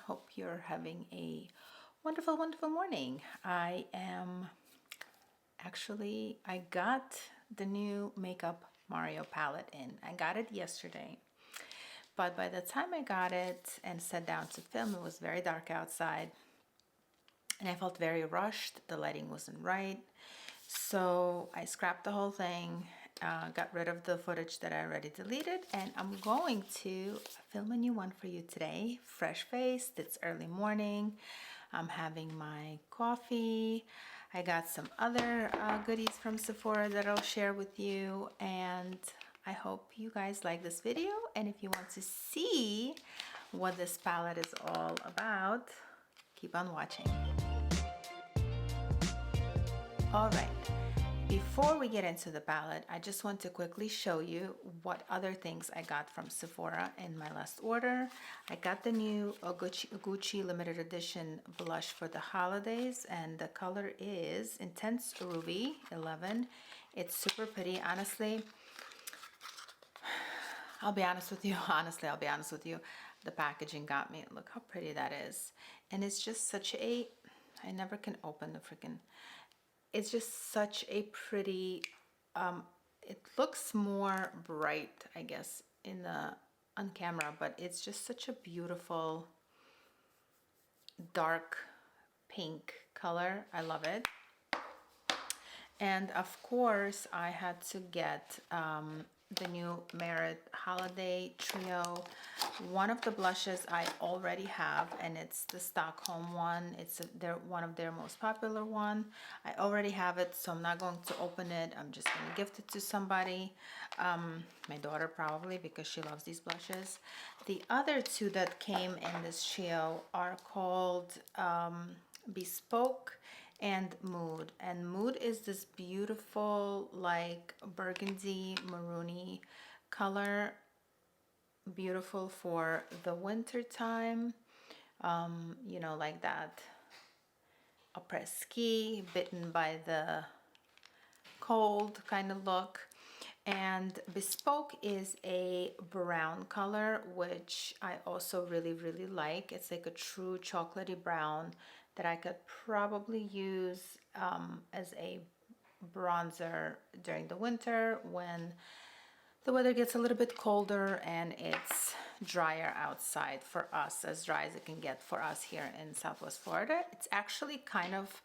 Hope you're having a wonderful, wonderful morning. I got the new Makeup Mario palette in. I got it yesterday, but by the time I got it and sat down to film, it was very dark outside and I felt very rushed. The lighting wasn't right. So I scrapped the whole thing, got rid of the footage that I already deleted, and I'm going to film a new one for you today. Fresh faced, it's early morning. I'm having my coffee. I got some other goodies from Sephora that I'll share with you, and I hope you guys like this video. And if you want to see what this palette is all about, keep on watching. All right, before we get into the palette, I just want to quickly show you what other things I got from Sephora in my last order. I got the new Gucci limited edition blush for the holidays, and the color is Intense Ruby 11. It's super pretty, honestly. I'll be honest with you. Honestly, I'll be honest with you. The packaging got me. Look how pretty that is. And it's just such a, I never can open the freaking, it's just such a pretty, it looks more bright, I guess, on camera, but it's just such a beautiful dark pink color. I love it. And of course, I had to get the new Merit Holiday Trio. One of the blushes I already have, and it's the Stockholm one. It's one of their most popular one. I already have it, so I'm not going to open it. I'm just going to gift it to somebody. My daughter probably, because she loves these blushes. The other two that came in this trio are called Bespoke and Mood. And Mood is this beautiful like burgundy maroony color, beautiful for the winter time, you know, like that après-ski, bitten by the cold kind of look. And Bespoke is a brown color, which I also really like. It's like a true chocolatey brown that I could probably use as a bronzer during the winter when the weather gets a little bit colder and it's drier outside for us, as dry as it can get for us here in Southwest Florida. It's actually kind of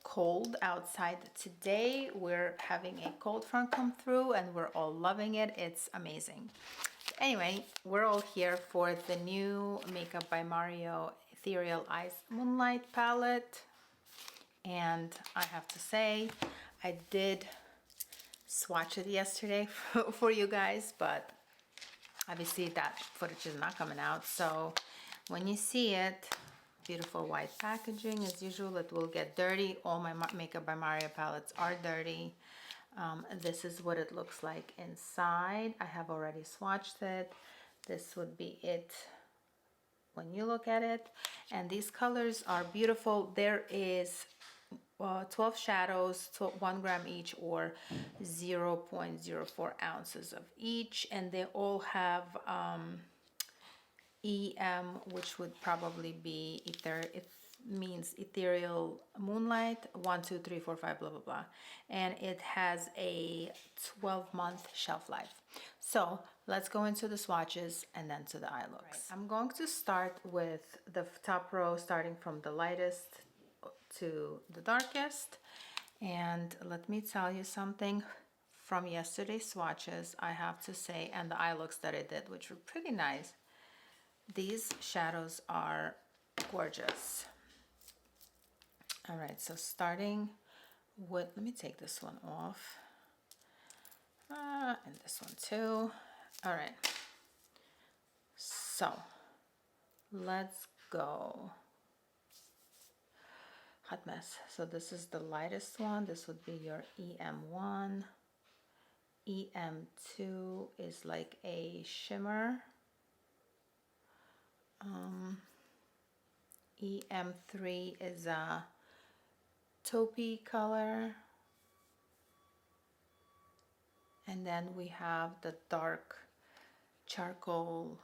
cold outside today. We're having a cold front come through and we're all loving it. It's amazing. Anyway, we're all here for the new Makeup by Mario Ethereal Eyes Moonlight palette. And I have to say, I did swatch it yesterday for you guys, but obviously that footage is not coming out. So when you see it, beautiful white packaging as usual. It will get dirty. All my Makeup by Mario palettes are dirty. This is what it looks like inside. I have already swatched it. This would be it when you look at it. And these colors are beautiful. There is 12 shadows, 1 gram each, or 0.04 ounces of each, and they all have EM, which would probably be it means Ethereal Moonlight 1 2 3 4 5 blah blah blah, and it has a 12-month shelf life. So let's go into the swatches and then to the eye looks. Right. I'm going to start with the top row, starting from the lightest to the darkest. And let me tell you something from yesterday's swatches, I have to say, and the eye looks that I did, which were pretty nice. These shadows are gorgeous. All right, so starting with, let me take this one off, and this one too. All right, so let's go. Hot mess. So this is the lightest one. This would be your EM1. EM2 is like a shimmer. EM3 is a taupey color. And then we have the dark charcoal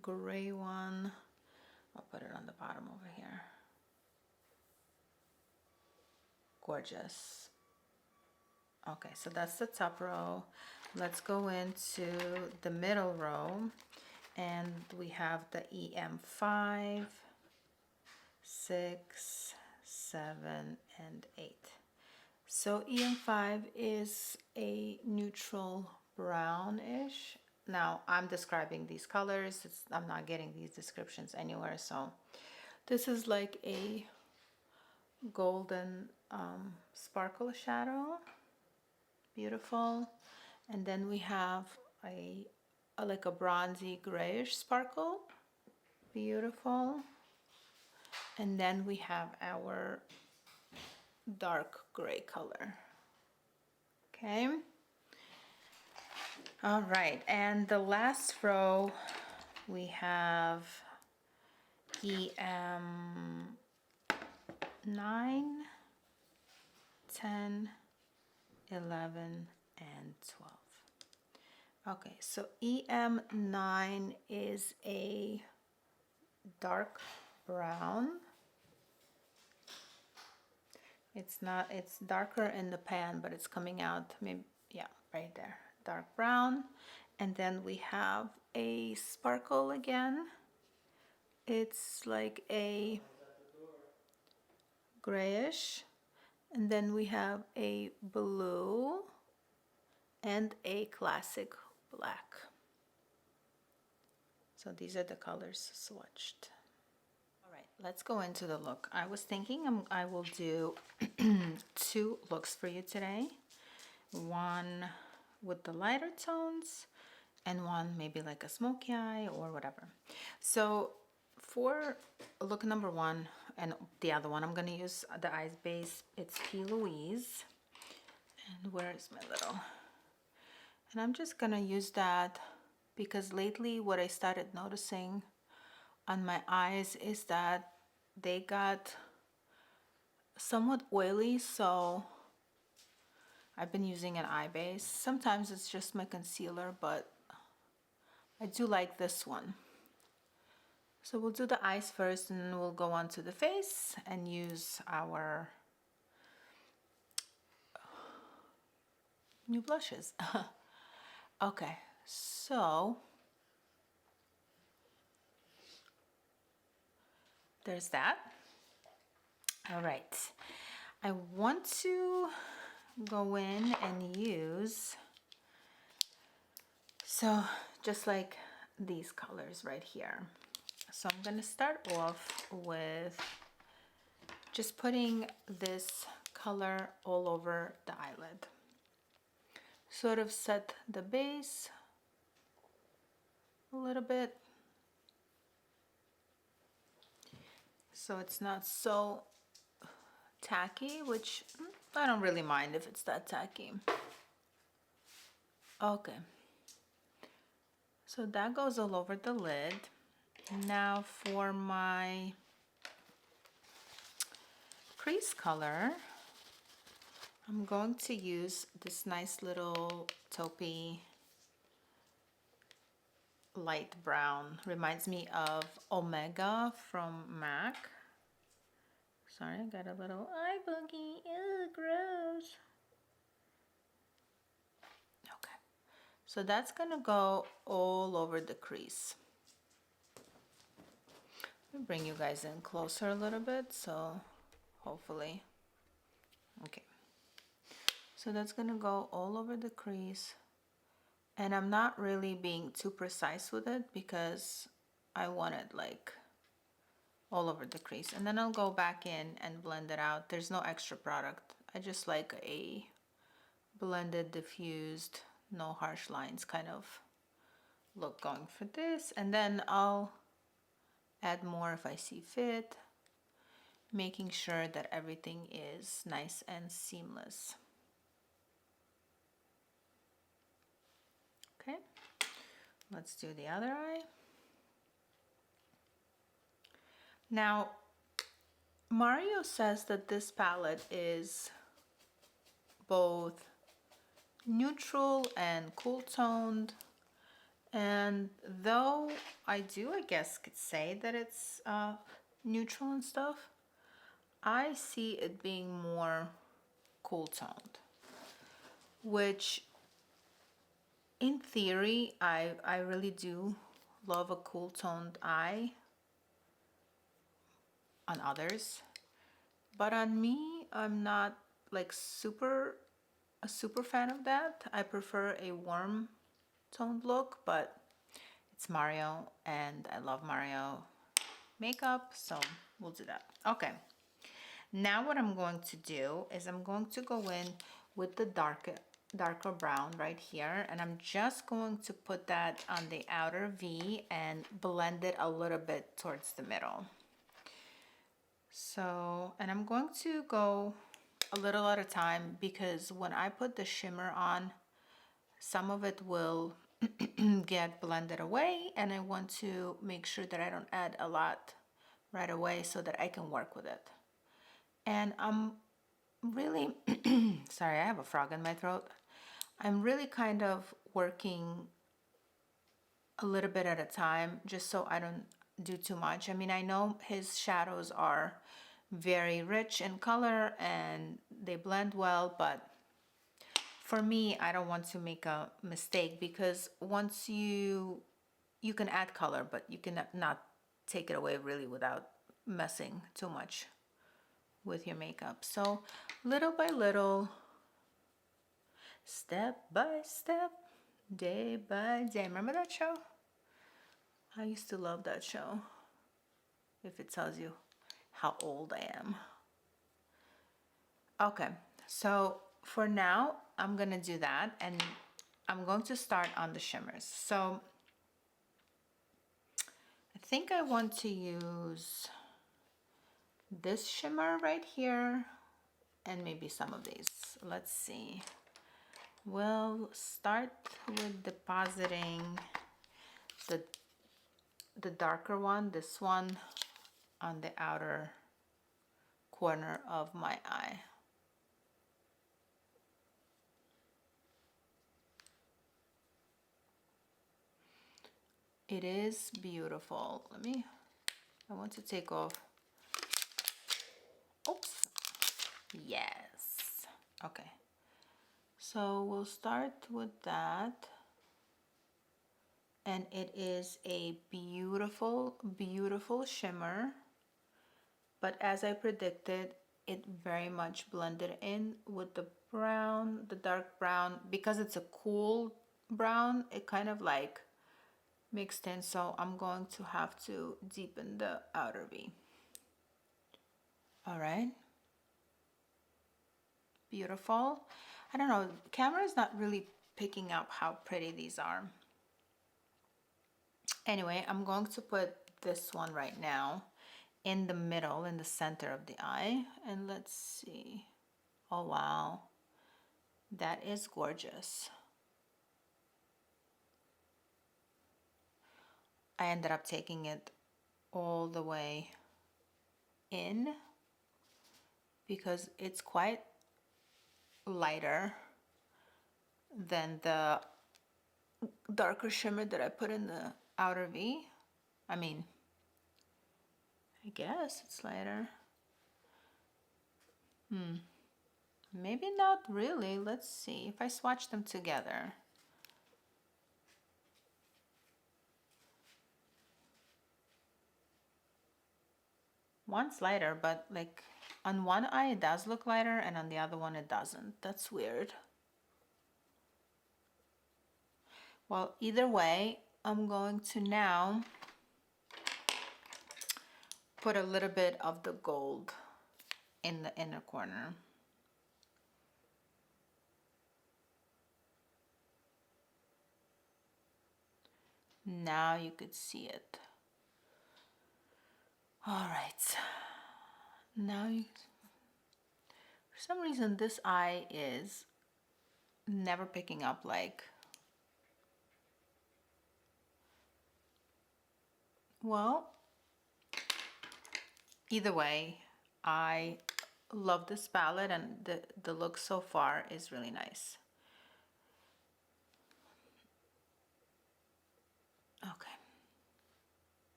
gray one, I'll put it on the bottom over here. Gorgeous. Okay, so that's the top row. Let's go into the middle row, and we have the EM5, 6, 7, and 8. So EM5 is a neutral brownish. Now I'm describing these colors. I'm not getting these descriptions anywhere. So this is like a golden sparkle shadow. Beautiful. And then we have a like a bronzy grayish sparkle. Beautiful. And then we have our dark gray color. Okay. All right, and the last row we have EM 9, 10, 11, and 12. Okay, so EM9 is a dark brown. It's darker in the pan, but it's coming out, maybe, yeah, right there, dark brown. And then we have a sparkle again. It's like a grayish. And then we have a blue and a classic black. So these are the colors swatched. All right, let's go into the look. I was thinking I will do 2 looks for you today. One with the lighter tones and one maybe like a smoky eye or whatever. So for look number 1 and the other one, I'm going to use the eyes base. It's Louise. And where is my little? And I'm just going to use that because lately what I started noticing on my eyes is that they got somewhat oily, so I've been using an eye base. Sometimes it's just my concealer, but I do like this one. So we'll do the eyes first and then we'll go on to the face and use our new blushes. Okay, so there's that. All right, I want to go in and use, so just like these colors right here. So I'm going to start off with just putting this color all over the eyelid. Sort of set the base a little bit so it's not so tacky, which I don't really mind if it's that tacky. Okay, so that goes all over the lid. Now for my crease color, I'm going to use this nice little taupey light brown. Reminds me of Omega from MAC. Sorry, I got a little eye boogie. Ew, gross. Okay, so that's gonna go all over the crease. Let me bring you guys in closer a little bit, so hopefully, okay. So that's gonna go all over the crease. And I'm not really being too precise with it because I want it like all over the crease. And then I'll go back in and blend it out. There's no extra product. I just like a blended, diffused, no harsh lines kind of look going for this. And then I'll add more if I see fit, making sure that everything is nice and seamless. Okay, let's do the other eye. Now, Mario says that this palette is both neutral and cool toned, And though I do, I guess, could say that it's neutral and stuff, I see it being more cool toned, which in theory, I really do love a cool toned eye on others, but on me, I'm not like a super fan of that. I prefer a warm toned look, but it's Mario and I love Mario makeup, so we'll do that. Okay, now what I'm going to do is I'm going to go in with the darker brown right here, and I'm just going to put that on the outer V and blend it a little bit towards the middle. So, and I'm going to go a little at a time because when I put the shimmer on, some of it will get blended away, and I want to make sure that I don't add a lot right away so that I can work with it. And I'm really sorry, I have a frog in my throat. I'm really kind of working a little bit at a time just so I don't do too much. I mean, I know his shadows are very rich in color and they blend well, but for me, I don't want to make a mistake because once you can add color, but you can not take it away really without messing too much with your makeup. So little by little, step by step, day by day. Remember that show? I used to love that show. If it tells you how old I am. Okay, so for now, I'm gonna do that and I'm going to start on the shimmers. So I think I want to use this shimmer right here and maybe some of these. Let's see. We'll start with depositing the darker one, this one, on the outer corner of my eye. It is beautiful. I want to take off. Oops. Yes. Okay. So we'll start with that. And it is a beautiful, beautiful shimmer. But as I predicted, it very much blended in with the brown, the dark brown. Because it's a cool brown, it kind of like mixed in. So I'm going to have to deepen the outer V. All right. Beautiful. I don't know, camera is not really picking up how pretty these are. Anyway, I'm going to put this one right now in the middle, in the center of the eye, and let's see. Oh wow, that is gorgeous. I ended up taking it all the way in because it's quite lighter than the darker shimmer that I put in the outer V. I mean, I guess it's lighter. Maybe not really. Let's see if I swatch them together. One's lighter, but like on one eye it does look lighter and on the other one it doesn't. That's weird. Well, either way, I'm going to now put a little bit of the gold in the inner corner. Now you could see it. All right. Now for some reason this eye is never picking up like, well, either way, I love this palette and the look so far is really nice.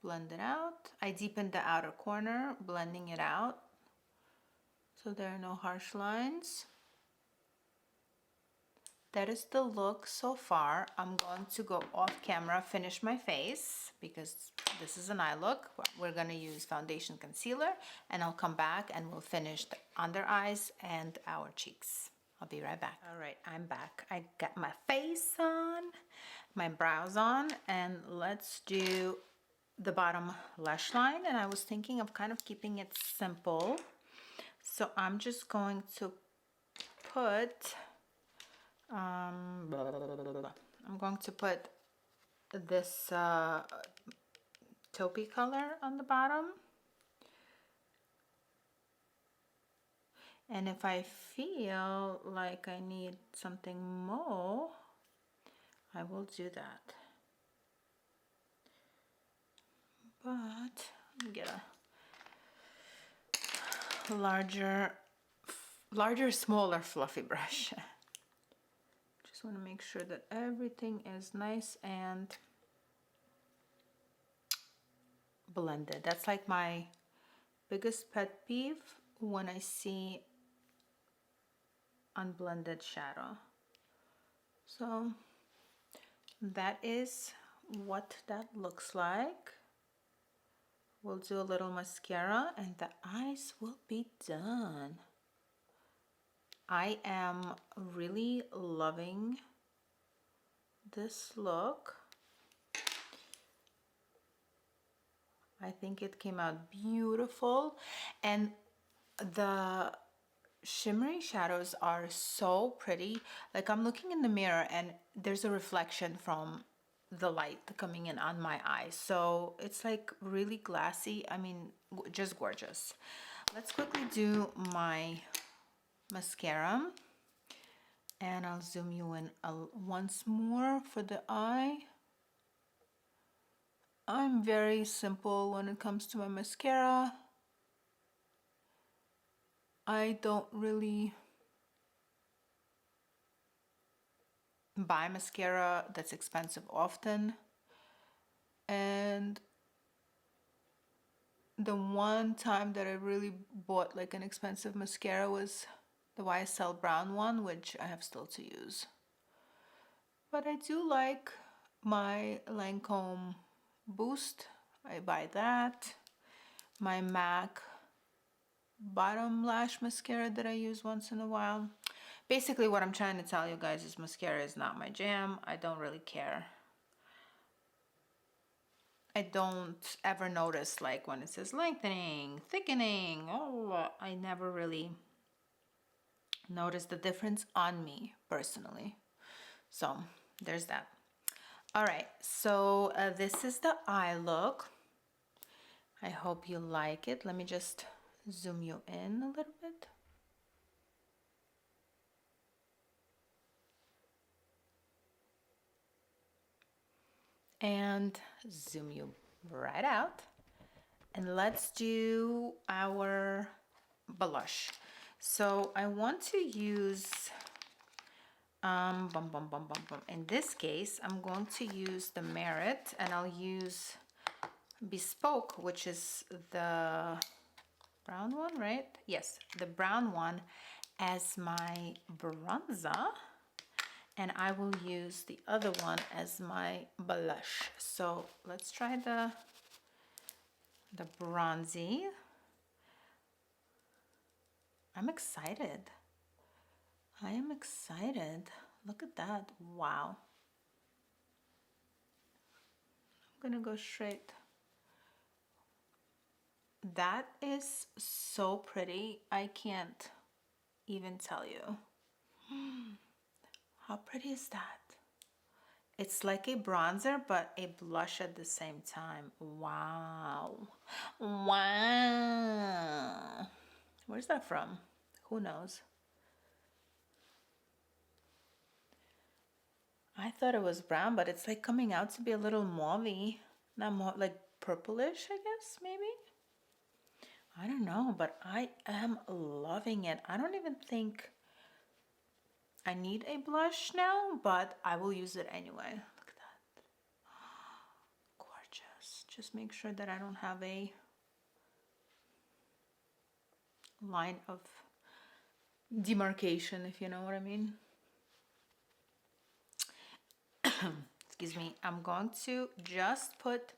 blend it out. I deepened the outer corner, blending it out so there are no harsh lines. That is the look so far. I'm going to go off camera, finish my face because this is an eye look. We're gonna use foundation concealer and I'll come back and we'll finish the under eyes and our cheeks. I'll be right back. All right, I'm back. I got my face on, my brows on, and let's do the bottom lash line. And I was thinking of kind of keeping it simple. So I'm just going to put I'm going to put this taupey color on the bottom, and if I feel like I need something more, I will do that. But let me get a larger, smaller fluffy brush. Just want to make sure that everything is nice and blended. That's like my biggest pet peeve when I see unblended shadow. So that is what that looks like. We'll do a little mascara and the eyes will be done. I am really loving this look. I think it came out beautiful, and the shimmery shadows are so pretty. Like I'm looking in the mirror and there's a reflection from the light coming in on my eyes, so it's like really glassy. I mean, just gorgeous. Let's quickly do my mascara and I'll zoom you in once more for the eye. I'm very simple when it comes to my mascara. I don't really buy mascara that's expensive often, and the one time that I really bought like an expensive mascara was the YSL brown one, which I have still to use. But I do like my Lancome Boost. I buy that. My MAC bottom lash mascara that I use once in a while. Basically what I'm trying to tell you guys is mascara is not my jam. I don't really care. I don't ever notice like when it says lengthening, thickening. Oh, I never really notice the difference on me personally. So there's that. All right, so this is the eye look. I hope you like it. Let me just zoom you in a little bit. And zoom you right out. And let's do our blush. So I want to use, in this case, I'm going to use the Merit, and I'll use Bespoke, which is the brown one, right? Yes, the brown one as my bronzer, and I will use the other one as my blush. So let's try the bronzy. I'm excited. I am excited. Look at that. Wow. I'm gonna go straight. That is so pretty. I can't even tell you. How pretty is that? It's like a bronzer, but a blush at the same time. Wow. Wow. Where's that from? Who knows? I thought it was brown, but it's like coming out to be a little mauvey. Not more like purplish, I guess, maybe? I don't know, but I am loving it. I don't even think I need a blush now, but I will use it anyway. Look at that. Gorgeous. Just make sure that I don't have a line of demarcation, if you know what I mean. Excuse me. I'm going to just put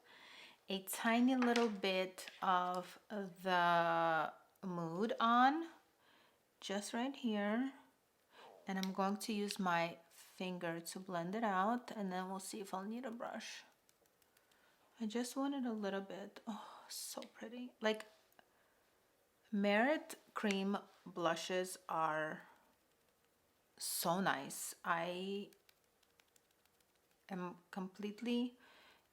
a tiny little bit of the Mood on, just right here. And I'm going to use my finger to blend it out, and then we'll see if I'll need a brush. I just wanted a little bit. Oh, so pretty. Like, Merit Cream blushes are so nice. I am completely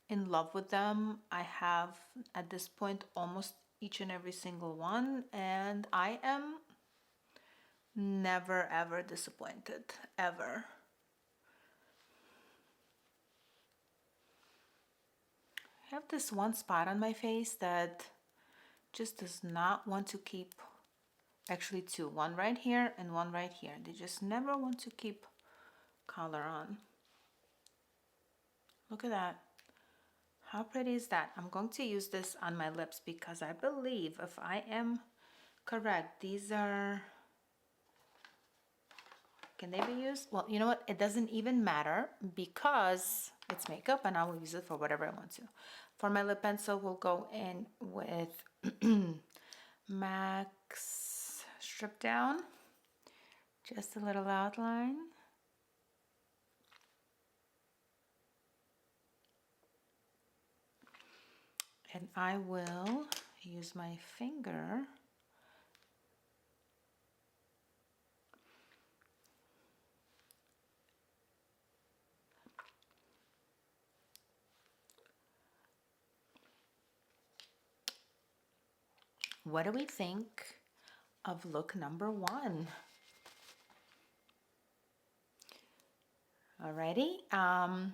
in love with them. I have, at this point, almost each and every single one, and I am never ever disappointed, ever. I have this one spot on my face that just does not want to keep, actually two, one right here and one right here. They just never want to keep color on. Look at that. How pretty is that? I'm going to use this on my lips because I believe, if I am correct, these are, can they be used? Well, you know what? It doesn't even matter because it's makeup and I will use it for whatever I want to. For my lip pencil, we'll go in with Max Stripdown. Just a little outline. And I will use my finger What do we think of look number one? Alrighty, I'm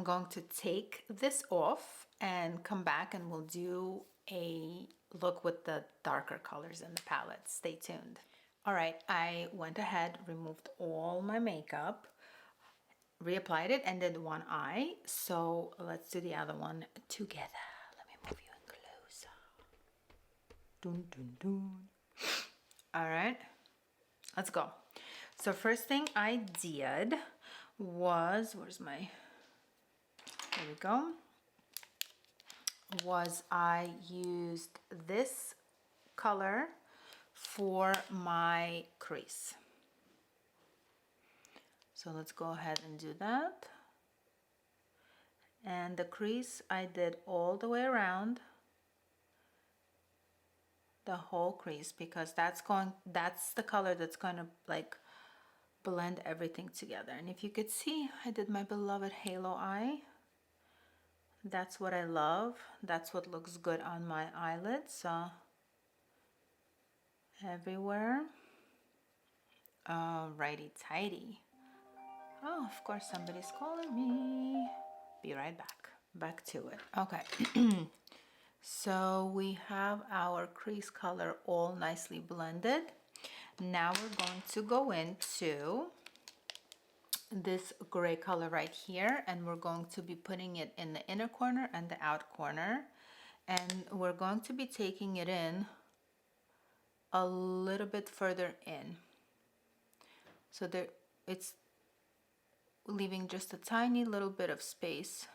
going to take this off and come back and we'll do a look with the darker colors in the palette. Stay tuned. All right, I went ahead, removed all my makeup, reapplied it, and did one eye. So let's do the other one together. Let me move you in closer. Dun, dun, dun. All right, let's go. So first thing I did was, where's my, there we go, was I used this color for my crease. So let's go ahead and do that. And the crease I did all the way around the whole crease because that's the color that's going to like blend everything together. And if you could see, I did my beloved halo eye. That's what I love. That's what looks good on my eyelids. Everywhere. Righty tighty. Oh, of course somebody's calling me. Be right back. Back to it. Okay. So we have our crease color all nicely blended. Now we're going to go into this gray color right here, and we're going to be putting it in the inner corner and the out corner, and we're going to be taking it in a little bit further in, so there it's leaving just a tiny little bit of space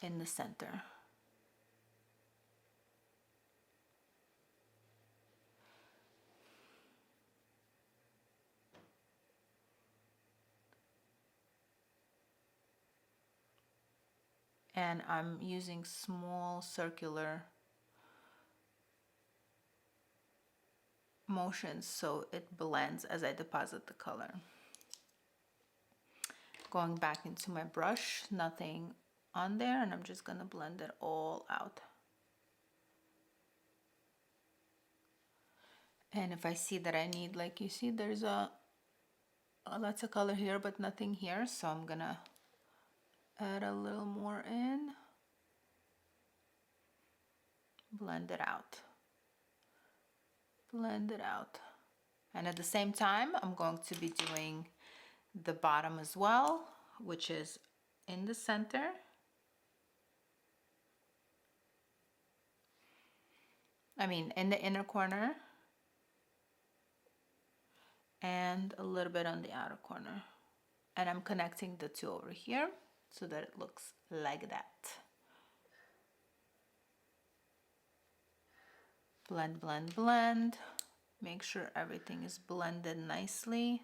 in the center. And I'm using small circular motions so it blends as I deposit the color. Going back into my brush, nothing on there, and I'm just gonna blend it all out. And if I see that I need, like you see, there's lots of color here but nothing here, so I'm gonna add a little more in, blend it out, blend it out. And at the same time, I'm going to be doing the bottom as well which is in the center. I mean, in the inner corner, and a little bit on the outer corner. And I'm connecting the two over here so that it looks like that. Blend, blend, blend. Make sure everything is blended nicely.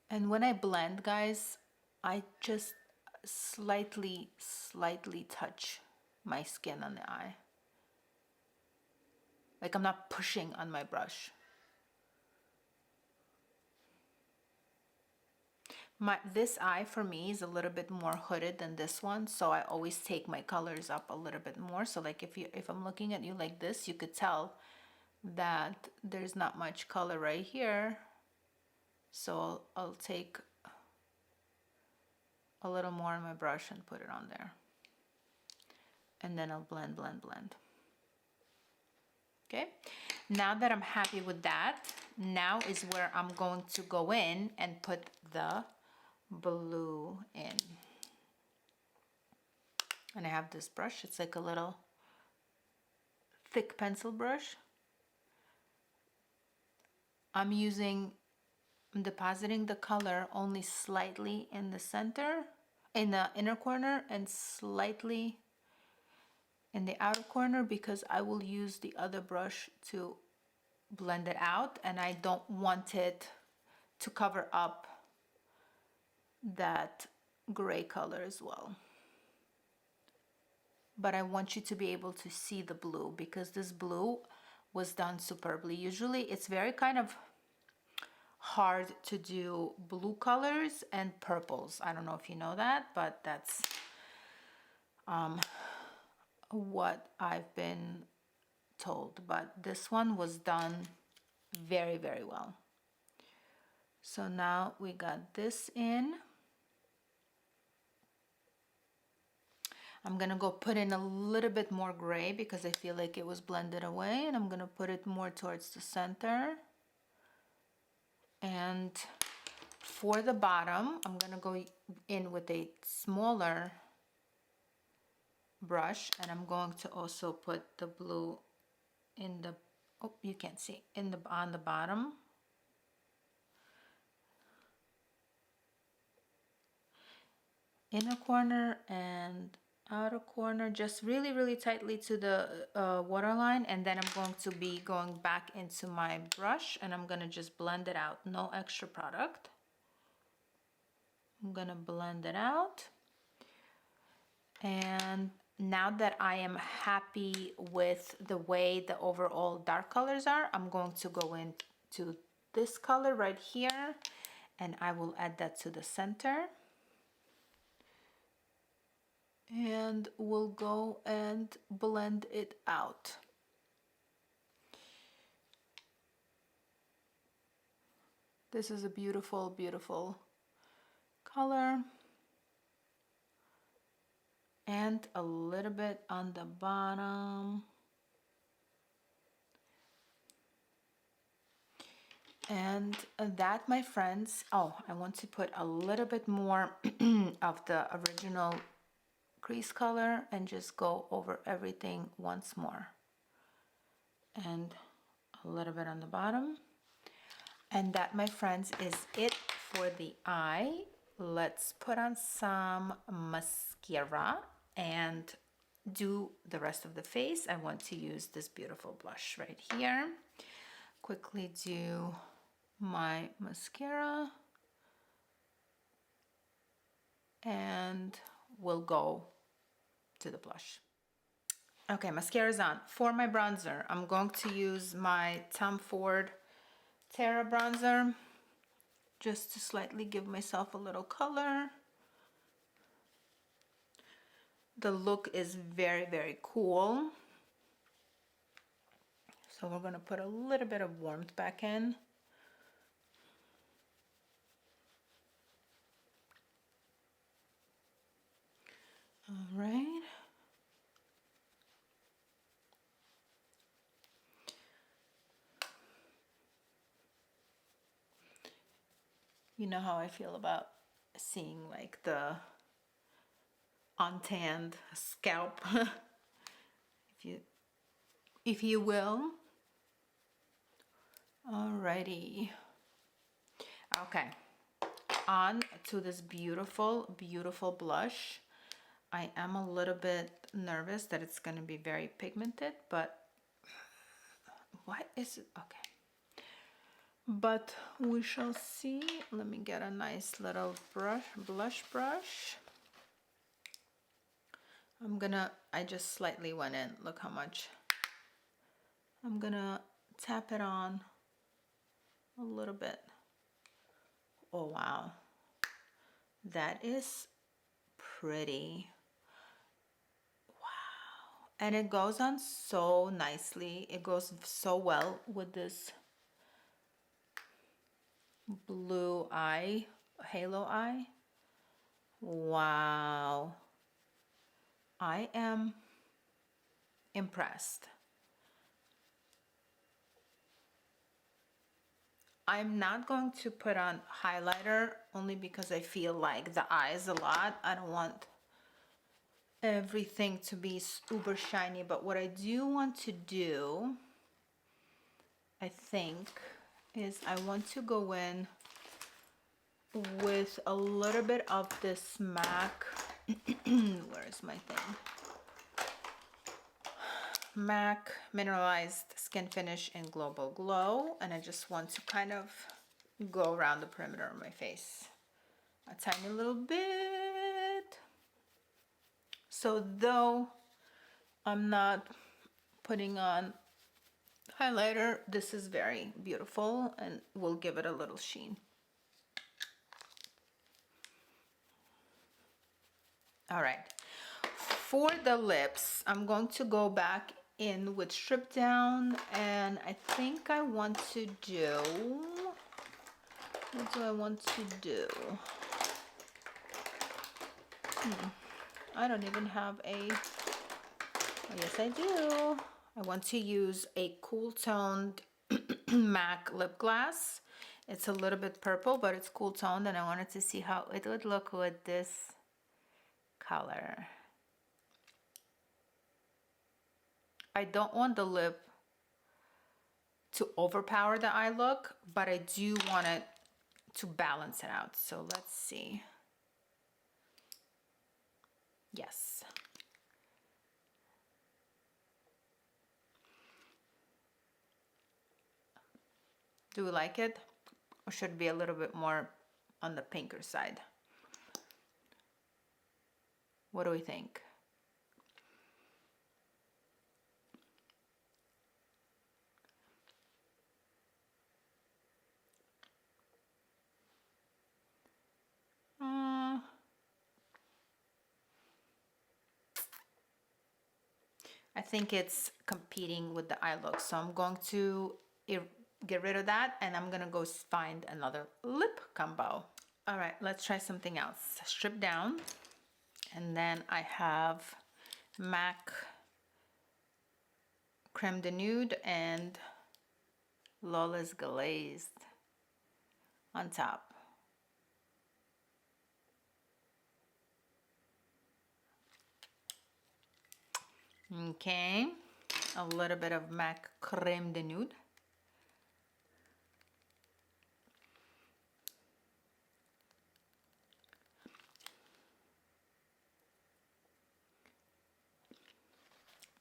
And when I blend, guys, I just slightly touch my skin on the eye. Like I'm not pushing on my brush. This eye for me is a little bit more hooded than this one, so I always take my colors up a little bit more. So like if I'm looking at you like this, you could tell that there's not much color right here. So I'll take a little more on my brush and put it on there. And then I'll blend, blend, blend. Okay, now that I'm happy with that, now is where I'm going to go in and put the blue in. And I have this brush, it's like a little thick pencil brush. I'm depositing the color only slightly in the center, in the inner corner, and slightly in the outer corner, because I will use the other brush to blend it out, and I don't want it to cover up that gray color as well. But I want you to be able to see the blue, because this blue was done superbly. Usually it's very kind of hard to do blue colors and purples. I don't know if you know that, but that's what I've been told. But this one was done very, very well. So now we got this in. I'm gonna go put in a little bit more gray because I feel like it was blended away, and I'm gonna put it more towards the center. And for the bottom, I'm gonna go in with a smaller brush, and I'm going to also put the blue in the, oh, you can't see, in the, on the bottom. Inner corner and outer corner, just really, really tightly to the waterline. And then I'm going to be going back into my brush, and I'm gonna just blend it out, no extra product. I'm gonna blend it out. And now that I am happy with the way the overall dark colors are, I'm going to go into this color right here, and I will add that to the center. And we'll go and blend it out. This is a beautiful, beautiful color. And a little bit on the bottom. And that, my friends, oh, I want to put a little bit more of the original crease color and just go over everything once more. And a little bit on the bottom. And that, my friends, is it for the eye. Let's put on some mascara and do the rest of the face. I want to use this beautiful blush right here. Quickly do my mascara. And we'll go to the blush. Okay, mascara's on. For my bronzer, I'm going to use my Tom Ford Terra bronzer, just to slightly give myself a little color. The look is very, very cool. So we're gonna put a little bit of warmth back in. All right. You know how I feel about seeing like the untanned scalp, if you will. Alrighty. Okay. On to this beautiful, beautiful blush. I am a little bit nervous that it's going to be very pigmented, but what is it? Okay. But we shall see. Let me get a nice little blush brush. I just slightly went in. Look how much. I'm gonna tap it on a little bit. Oh, wow. That is pretty. Wow. And it goes on so nicely. It goes so well with this blue eye, halo eye. Wow. I am impressed. I'm not going to put on highlighter only because I feel like the eyes a lot. I don't want everything to be uber shiny, but what I do want to do, I think, is I want to go in with a little bit of this MAC, where is my thing? MAC Mineralized Skinfinish in Global Glow, and I just want to kind of go around the perimeter of my face a tiny little bit. So though I'm not putting on highlighter, this is very beautiful and will give it a little sheen. All right, for the lips, I'm going to go back in with Stripdown, and I think I want to do, what do I want to do? I don't even have a, oh, yes I do. I want to use a cool toned MAC lip gloss. It's a little bit purple, but it's cool toned, and I wanted to see how it would look with this color. I don't want the lip to overpower the eye look, but I do want it to balance it out. So let's see. Yes. Do we like it? Or should it be a little bit more on the pinker side? What do we think? I think it's competing with the eye look, so I'm going to get rid of that, and I'm gonna go find another lip combo. All right, let's try something else. Stripdown, and then I have MAC Creme de Nude and Lawless Glazed on top. Okay, a little bit of MAC Creme de Nude.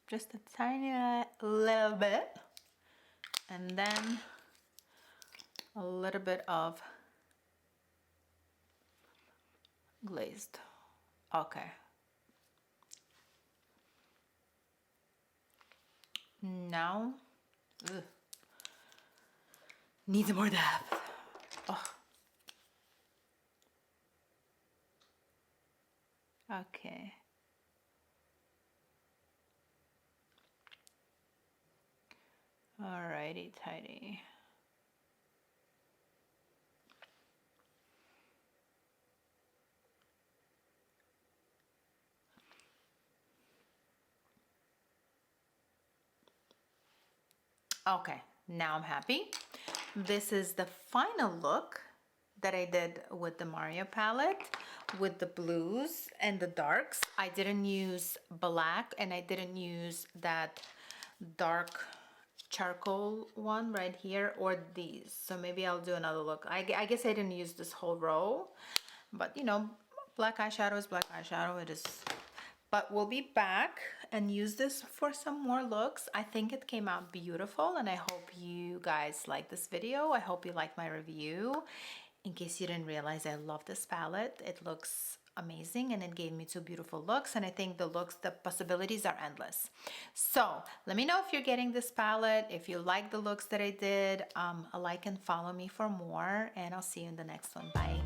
Just a tiny little bit, and then a little bit of Glazed. Okay. Now, needs more depth. Oh. Okay. Alrighty, tidy. Okay, now I'm happy. This is the final look. that I did with the Mario palette, with the blues and the darks. I didn't use black, and I didn't use that dark charcoal one right here, or these. So maybe I'll do another look. I guess I didn't use this whole row, but you know, black eyeshadow is black eyeshadow. It is. But we'll be back and use this for some more looks. I think it came out beautiful, and I hope you guys like this video. I hope you like my review. In case you didn't realize, I love this palette. It looks amazing, and it gave me two beautiful looks, and I think the looks, the possibilities are endless. So let me know if you're getting this palette, if you like the looks that I did. Like and follow me for more, and I'll see you in the next one. Bye.